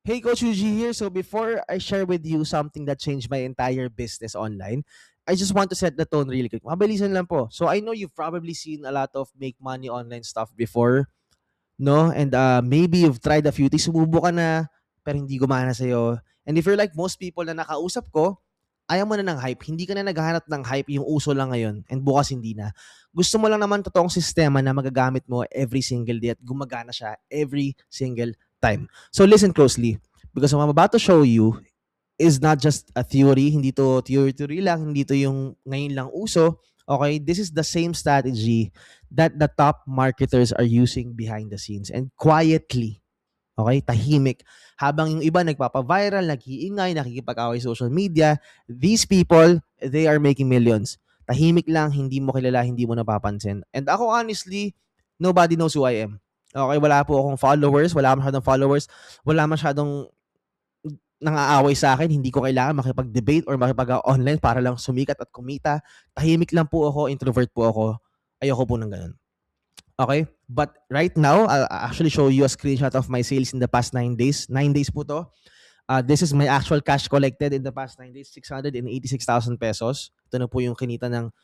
Hey, Coach Yuji here. So before I share with you something that changed my entire business online, I just want to set the tone really quick. Mabilisan lang po. So I know you've probably seen a lot of make money online stuff before, no? And maybe you've tried a few things, sumubo ka na, pero hindi gumana sa'yo. And if you're like most people na nakausap ko, ayaw mo na ng hype. Hindi ka na naghahanap ng hype, yung uso lang ngayon. And bukas hindi na. Gusto mo lang naman totoong sistema na magagamit mo every single day at gumagana siya every single time. So listen closely. Because what I'm about to show you is not just a theory. Hindi to theory lang. Hindi to yung ngayon lang uso. Okay? This is the same strategy that the top marketers are using behind the scenes and quietly. Okay? Tahimik. Habang yung iba nagpapa-viral, nag-iingay, nakikipag-away sa social media, these people, they are making millions. Tahimik lang, hindi mo kilala, hindi mo napapansin. And ako honestly, nobody knows who I am. Okay, wala po akong followers, wala masyadong followers, wala masyadong nang-aaway sa akin, hindi ko kailangan makipag-debate or makipag-online para lang sumikat at kumita. Tahimik lang po ako, introvert po ako. Ayoko po ng ganun. Okay? But right now, I'll actually show you a screenshot of my sales in the past 9 days. 9 days po to. This is my actual cash collected in the past 9 days, 686,000 pesos. Ito na po yung kinita ng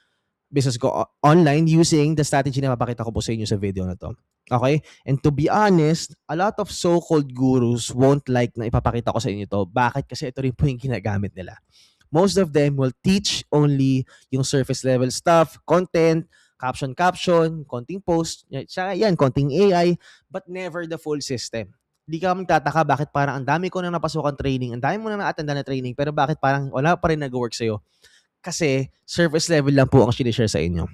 business ko online using the strategy na papakita ko po sa inyo sa video na to. Okay? And to be honest, a lot of so-called gurus won't like na ipapakita ko sa inyo to. Bakit? Kasi ito rin po yung ginagamit nila. Most of them will teach only yung surface level stuff, content, caption, konting post, yan, konting AI, but never the full system. Di ka magtataka bakit parang ang dami ko na napasukan training, ang dami mo na na-attend na training, pero bakit parang wala pa rin nag-work sa'yo? Kasi surface level lang po ang sinishare sa inyo.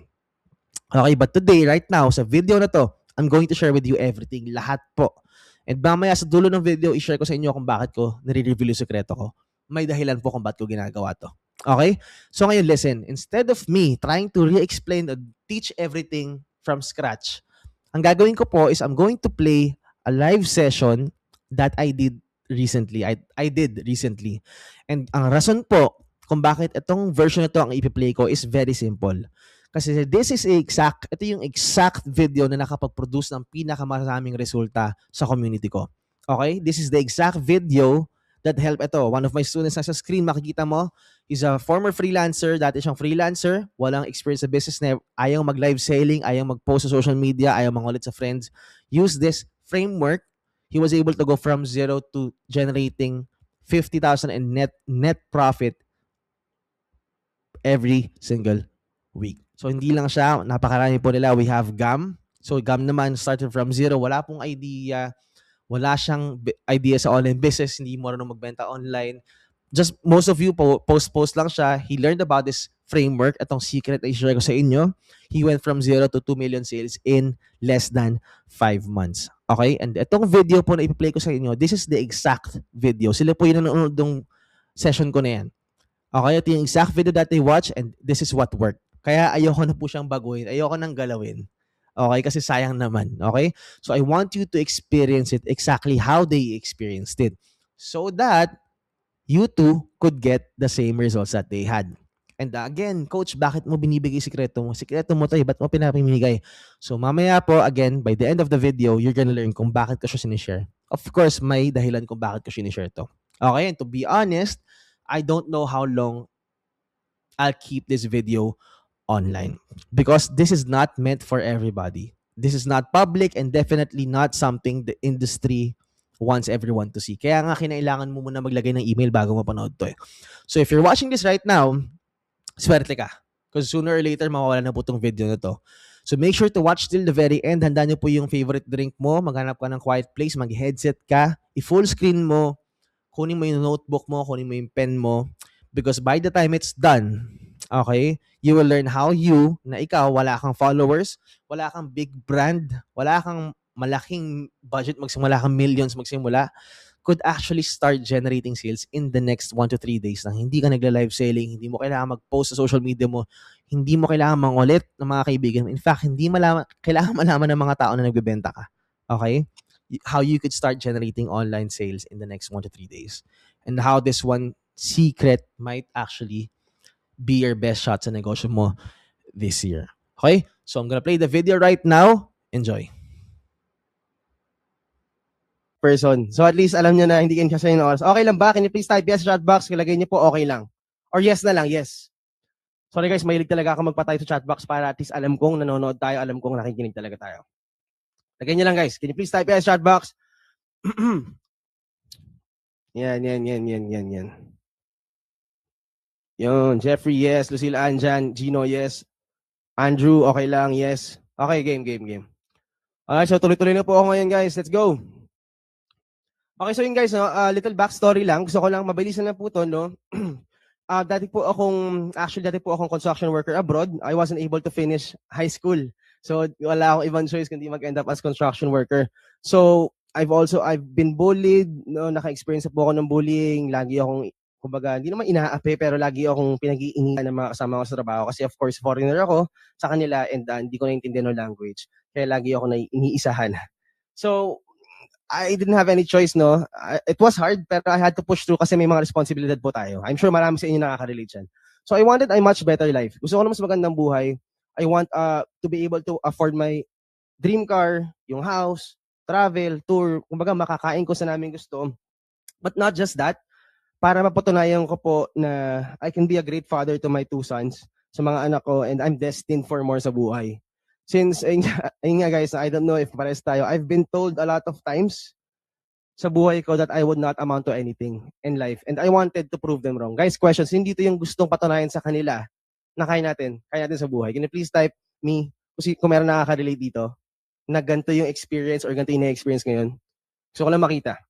Okay, but today, right now, sa video na to, I'm going to share with you everything, lahat po. And mamaya sa dulo ng video, i-share ko sa inyo kung bakit ko nire-reveal yung sekreto ko. May dahilan po kung bakit ko ginagawa to. Okay? So ngayon, listen. Instead of me trying to re-explain or teach everything from scratch, ang gagawin ko po is I'm going to play a live session that I did recently. I did recently. And ang rason po kung bakit itong version na to ang ipi-play ko is very simple. Kasi ito yung exact video na nakapag-produce ng pinakamaraming resulta sa community ko. Okay? This is the exact video that helped ito. One of my students nasa screen, makikita mo, is a former freelancer. Dati siyang freelancer, walang experience sa business, na ayaw mag-live selling, ayaw mag-post sa social media, ayaw mangulit sa friends. Use this framework, he was able to go from zero to generating 50,000 in net profit every single week. So hindi lang siya, napakarami po nila. We have Gam. So Gam naman started from zero, wala pong idea, wala siyang idea sa online business, hindi mo rin magbenta online. Just most of you post lang siya. He learned about this framework, itong secret na i-share ko sa inyo. He went from 0 to 2 million sales in less than 5 months. Okay? And itong video po na ipi-play ko sa inyo, this is the exact video. Sila po yung nanonood ng session ko na yan. Okay? Ito yung exact video that they watch and this is what worked. Kaya ayoko na po siyang baguhin. Ayoko nang galawin. Okay? Kasi sayang naman. Okay? So I want you to experience it exactly how they experienced it. So that you too could get the same results that they had. And again, Coach, bakit mo binibigay sikreto mo? Sikreto mo to, ba't mo pinapamimigay? So mamaya po, again, by the end of the video, you're gonna learn kung bakit ko siya sinishare. Of course, may dahilan kung bakit ko sinishare to. Okay? And to be honest, I don't know how long I'll keep this video online because this is not meant for everybody. This is not public and definitely not something the industry wants everyone to see. Kaya nga kinailangan mo muna maglagay ng email bago mapanood to. So if you're watching this right now, swerte ka. Because sooner or later, mawawala na po itong video na to. So make sure to watch till the very end. Handa nyo po yung favorite drink mo. Maghanap ka ng quiet place. Mag-headset ka. I-full screen mo. Kunin mo yung notebook mo. Kunin mo yung pen mo. Because by the time it's done, okay, you will learn how you, na ikaw, wala kang followers, wala kang big brand, wala kang malaking budget, wala kang millions magsimula, could actually start generating sales in the next 1 to 3 days nang hindi ka nagla-live selling, hindi mo kailangan mag-post sa social media mo, hindi mo kailangan mangulit ng mga kaibigan mo. In fact, hindi kailangan malaman ng mga tao na nagbebenta ka. Okay? How you could start generating online sales in the next 1 to 3 days. And how this one secret might actually be your best shot sa negosyo mo this year. Okay? So I'm gonna play the video right now. Enjoy. person. So at least alam nyo na hindi kayo kasi yung oras. Okay lang ba? Can you please type yes chat box? Ilagay nyo po okay lang. Or yes na lang, yes. Sorry guys, mahilig talaga ako magpatay sa chat box para at least alam kong nanonood tayo, alam kong nakikinig talaga tayo. Lagay nyo lang guys. Can you please type yes chat box? yan. Yun, Jeffrey, yes. Lucille Anjan, Gino, yes. Andrew, okay lang, yes. Okay, game. Alright, so tuloy-tuloy na po ako ngayon guys. Let's go. Okay, so yun guys, no, little backstory lang. Gusto ko lang mabilisan na po to, no? Dati po akong construction worker abroad. I wasn't able to finish high school. So wala akong ibang choice kundi mag-end up as construction worker. So I've been bullied, no, naka-experience po ako ng bullying. Lagi akong kumbaga, hindi naman inaapi pero lagi akong pinag-iinitan ng mga kasama ko sa trabaho kasi of course foreigner ako sa kanila and hindi ko naintindihan ng language. Kaya lagi ako na iniisahan. So I didn't have any choice, no? It was hard, pero I had to push through kasi may mga responsibilidad po tayo. I'm sure marami sa inyo nakaka-relate yan. So I wanted a much better life. Gusto ko na mas magandang buhay. I want to be able to afford my dream car, yung house, travel, tour, kumbaga makakain ko sa namin gusto. But not just that, para mapatunayan ko po na I can be a great father to my 2 sons, sa mga anak ko, and I'm destined for more sa buhay. Since, ayun nga guys, I don't know if pares tayo, I've been told a lot of times sa buhay ko that I would not amount to anything in life. And I wanted to prove them wrong. Guys, questions, hindi ito yung gustong patunayan sa kanila na kaya natin sa buhay. Can you please type me, kung meron nakaka-relate dito, na ganito yung experience or ganito yung na-experience ngayon. Gusto ko lang makita.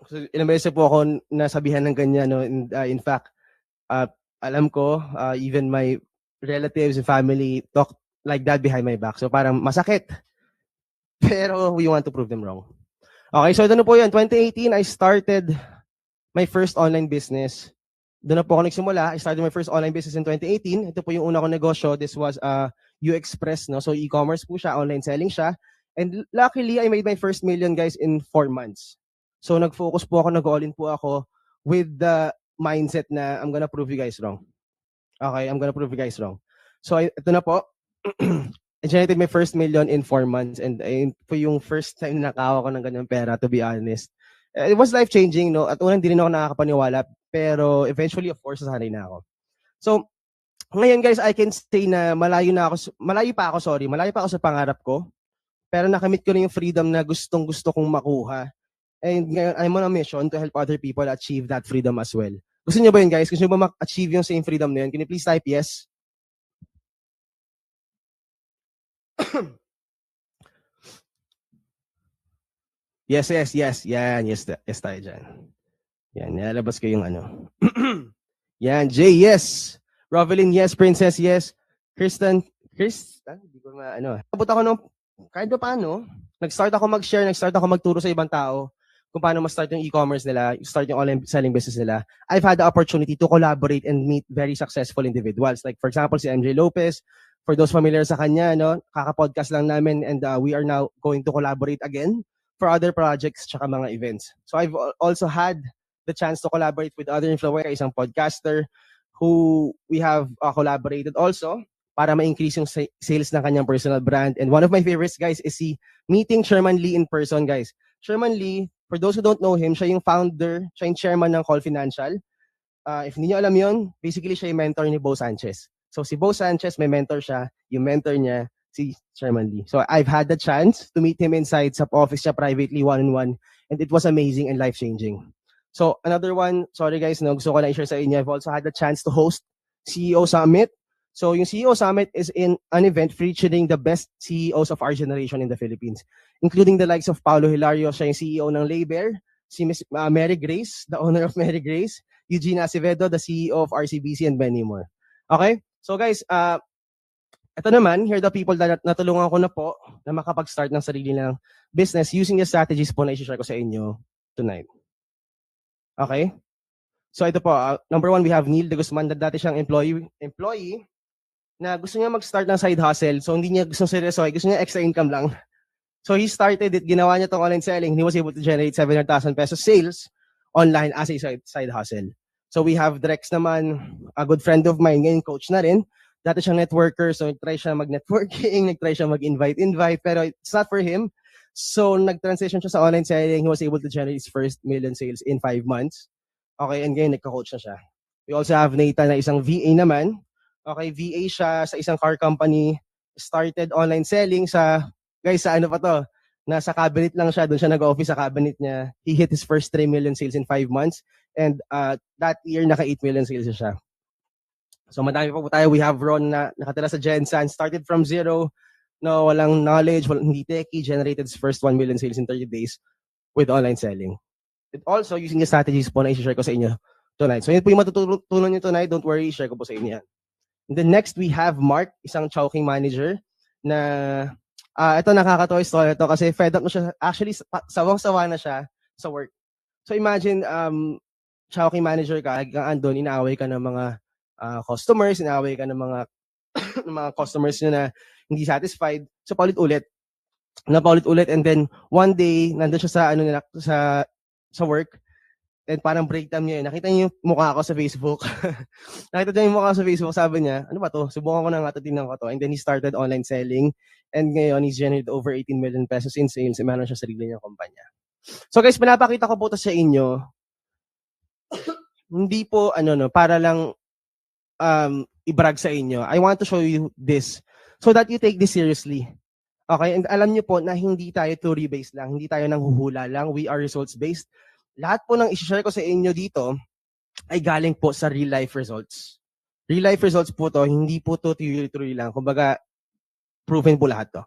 So, ilang beses po ako nasabihan ng ganyan, no? And, in fact, alam ko, even my relatives and family talk like that behind my back. So parang masakit. Pero we want to prove them wrong. Okay, so ito na po yun. 2018, I started my first online business. Doon na po ako nagsimula. I started my first online business in 2018. Ito po yung una kong negosyo. This was U-Express, no? So e-commerce po siya, online selling siya. And luckily, I made my first million, guys, in 4 months. So nag-focus po ako, nag-all-in po ako with the mindset na I'm gonna prove you guys wrong. Okay, I'm gonna prove you guys wrong. So, ito na po. I generated my first million in 4 months and ayun po yung first time na nakawa ko ng ganyang pera, to be honest. It was life-changing, no? At unang hindi rin ako nakakapaniwala, pero eventually, of course, nasanay na ako. So, ngayon guys, I can say na malayo pa ako sa pangarap ko, pero nakamit ko na yung freedom na gustong-gusto kong makuha. And ngayon, I'm on a mission to help other people achieve that freedom as well. Gusto niyo ba yun, guys? Gusto niyo ba ma-achieve yung same freedom na yun? Can you please type yes? Yes. Yan, yes tayo dyan. Yan, nilalabas ko yung ano. Yan, Jay, yes. Rovelyn, yes. Princess, yes. Kristen, hindi ko abot ako nung, kahit paano, nag-start ako mag-share, nag-start ako magturo sa ibang tao kung paano ma-start yung e-commerce nila, start yung online selling business nila. I've had the opportunity to collaborate and meet very successful individuals. Like, for example, si MJ Lopez. For those familiar sa kanya, no, kaka-podcast lang namin and we are now going to collaborate again for other projects tsaka mga events. So I've also had the chance to collaborate with other influencers, isang podcaster who we have collaborated also para ma-increase yung sales ng kanyang personal brand. And one of my favorites, guys, is meeting Sherman Lee in person, guys. Sherman Lee, for those who don't know him, siya yung founder, siya yung chairman ng Call Financial. If hindi nyo alam yun, basically siya yung mentor ni Bo Sanchez. So si Bo Sanchez, may mentor siya, yung mentor niya, si Sherman Lee. So I've had the chance to meet him inside sa office siya privately, one-on-one, and it was amazing and life-changing. So another one, sorry guys, no, gusto ko lang i-share sa inyo, I've also had the chance to host CEO Summit. So yung CEO Summit is in an event featuring the best CEOs of our generation in the Philippines, including the likes of Paulo Hilario, siya yung CEO ng Labor, si Miss Mary Grace, the owner of Mary Grace, Eugene Acevedo, the CEO of RCBC, and many more. Okay? So guys, ito naman, here are the people that natulungan ko na po na makapag-start ng sarili ng business using the strategies po na i-share ko sa inyo tonight. Okay? So ito po, number 1, we have Neil de Guzman, na dati siyang employee na gusto niya mag-start ng side hustle. So hindi niya gusto seryoso, gusto niya extra income lang. So he started it, ginawa niya tong online selling. He was able to generate 700,000 pesos sales online as a side hustle. So we have Drex naman, a good friend of mine, ngayon coach na rin. Dati siyang networker, so nag-try siya mag-networking, nag-try siya mag-invite, pero it's not for him. So, nag-transition siya sa online selling. He was able to generate his first million sales in 5 months. Okay, and ngayon nagka-coach na siya. We also have Nathan na isang VA naman. Okay, VA siya sa isang car company. Started online selling sa, guys, sa ano pa to? Nasa cabinet lang siya. Doon siya nag-office sa cabinet niya. He hit his first 3 million sales in 5 months. And that year, naka 8 million sales siya. So madami pa po tayo. We have Ron na nakatira sa Gensan. Started from zero. No, walang knowledge, hindi techie. Generated his first 1 million sales in 30 days with online selling. And also, using the strategies po na i-share ko sa inyo tonight. So yun po yung matutunan nyo tonight. Don't worry, share ko po sa inyo yan. And then next, we have Mark, isang Chowking manager na ito nakakatawa story ito kasi fed up na siya. Actually, sawang-sawa na siya sa work. So imagine, Chowking manager ka, andun, inaaway ka ng mga customers, inaaway ka ng mga ng mga customers nyo na hindi satisfied. So paulit-ulit. Napaulit-ulit, and then one day nandun siya sa ano nila sa work, and parang break time niya. Nakita niya yung mukha ko sa Facebook. Nakita niya yung mukha ko sa Facebook, sabi niya, ano ba to? Subukan ko na nga to, tingnan ko to. And then he started online selling, and ngayon he's generated over 18 million pesos in sales, and meron siya sarili niyang kumpanya. So guys, pinapakita ko po to sa inyo. Hindi po para lang i-brag sa inyo. I want to show you this so that you take this seriously. Okay, and alam niyo po na hindi tayo theory-based lang, hindi tayo nanghuhula lang, we are results-based. Lahat po ng i-share ko sa inyo dito ay galing po sa real-life results. Real-life results po to, hindi po to theory lang. Kumbaga, proven po lahat to.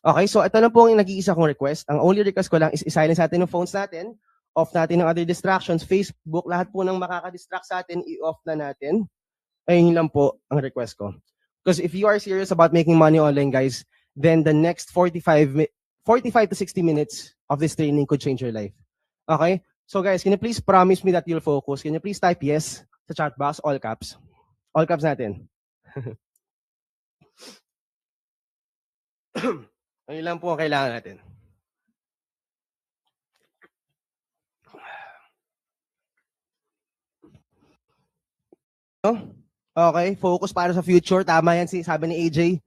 Okay, so ito na po ang nag-iisa kong request. Ang only request ko lang is i-silence natin yung phones natin, off natin ng other distractions, Facebook, lahat po ng makaka-distract sa atin, i-off na natin. Ayun lang po ang request ko. Because if you are serious about making money online, guys, then the next 45 to 60 minutes of this training could change your life. Okay? So guys, can you please promise me that you'll focus? Can you please type yes sa chat box, all caps? All caps natin. Ayun lang po ang kailangan natin. Okay, focus para sa future. Tama yan, sabi ni AJ.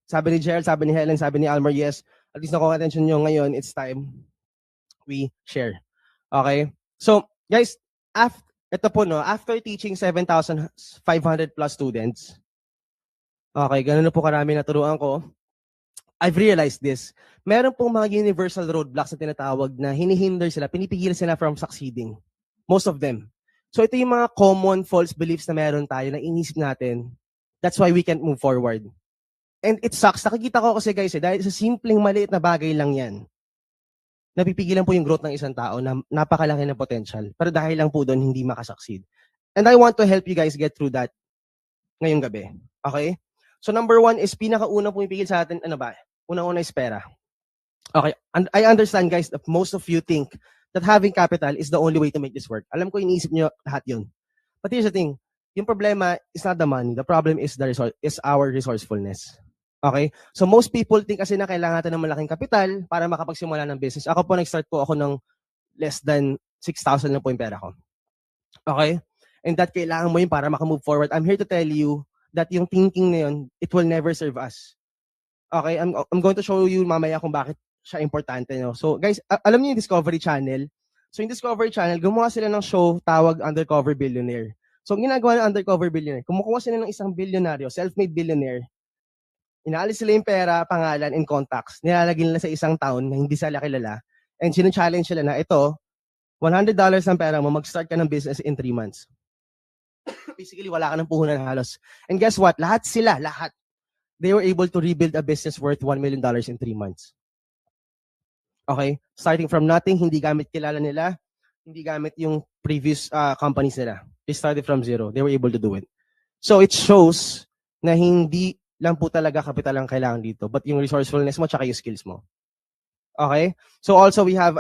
Sabi ni Gerald, sabi ni Helen, sabi ni Almar, yes. At least nakuha attention nyo ngayon, it's time we share. Okay? So, guys, after teaching 7,500 plus students, okay, ganun na po karami naturuan ko, I've realized this. Meron pong mga universal roadblocks na tinatawag na hinihinder sila, pinipigil sila from succeeding. Most of them. So, ito yung mga common false beliefs na meron tayo na inisip natin. That's why we can't move forward. And it sucks. Nakikita ko kasi guys, dahil sa simpleng maliit na bagay lang yan, napipigilan po yung growth ng isang tao na napakalaki ng potential. Pero dahil lang po doon, hindi makasucceed. And I want to help you guys get through that ngayong gabi. Okay? So number one is pinakaunang pumipigil sa atin, unang-una is pera. Okay, and I understand guys that most of you think that having capital is the only way to make this work. Alam ko iniisip nyo lahat yun. But here's the thing, yung problema is not the money. The problem is our resourcefulness. Okay? So most people think kasi na kailangan natin ng malaking kapital para makapagsimula ng business. Ako po, nag-start po ako ng less than 6,000 na po yung pera ko. Okay? And that kailangan mo yun para makamove forward. I'm here to tell you that yung thinking na yun, it will never serve us. Okay? I'm going to show you mamaya kung bakit siya importante. No? So guys, alam niyo yung Discovery Channel? So yung Discovery Channel, gumawa sila ng show tawag Undercover Billionaire. So ang ginagawa ng Undercover Billionaire, kumukuha sila ng isang bilyonaryo, self-made billionaire, inaalis sila yung pera, pangalan, and contacts. Nilalagay nila sa isang town na hindi sila kilala. And sino-challenge sila na ito, $100 ang pera mo, mag-start ka ng business in 3 months. Basically, wala ka ng puhunan halos. And guess what? Lahat, they were able to rebuild a business worth $1 million in 3 months. Okay? Starting from nothing, hindi gamit kilala nila, hindi gamit yung previous companies nila. They started from zero. They were able to do it. So it shows na hindi lang po talaga kapital ang kailangan dito, but yung resourcefulness mo tsaka yung skills mo. Okay? So also we have,